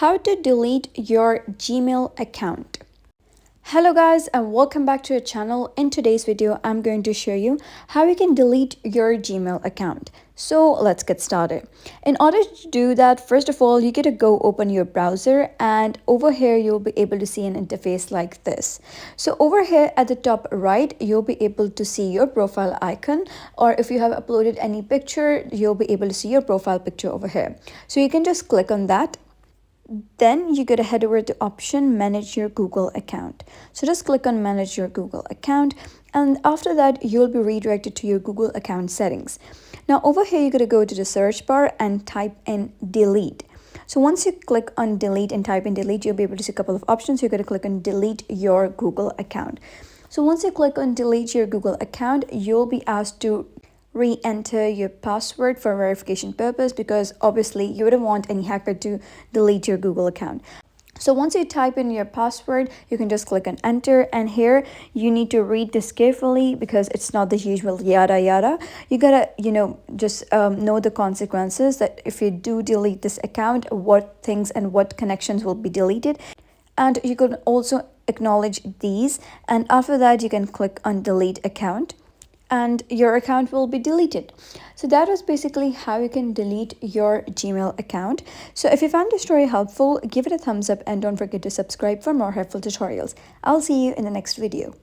How to delete your Gmail account. Hello guys and welcome back to our channel. In today's video, I'm going to show you how you can delete your Gmail account. So let's get started. In order to do that, first of all, you get to go open your browser, and over here you'll be able to see an interface like this. So over here at the top right, you'll be able to see your profile icon, or if you have uploaded any picture, you'll be able to see your profile picture over here. So you can just click on that. Then you gotta head over to option manage your Google account. So just click on manage your Google account, and after that you'll be redirected to your Google account settings. Now over here you gotta go to the search bar and type in delete. So once you click on delete and type in delete, you'll be able to see a couple of options. You're going to click on delete your Google account. So once you click on delete your Google account, you'll be asked to re-enter your password for verification purpose, because obviously you wouldn't want any hacker to delete your Google account. So once you type in your password, you can just click on enter, and here you need to read this carefully because it's not the usual yada yada. You gotta just know the consequences, that if you do delete this account, what things and what connections will be deleted. And you can also acknowledge these, and after that you can click on delete account and your account will be deleted. So that was basically how you can delete your Gmail account. So if you found this story helpful, give it a thumbs up and don't forget to subscribe for more helpful tutorials. I'll see you in the next video.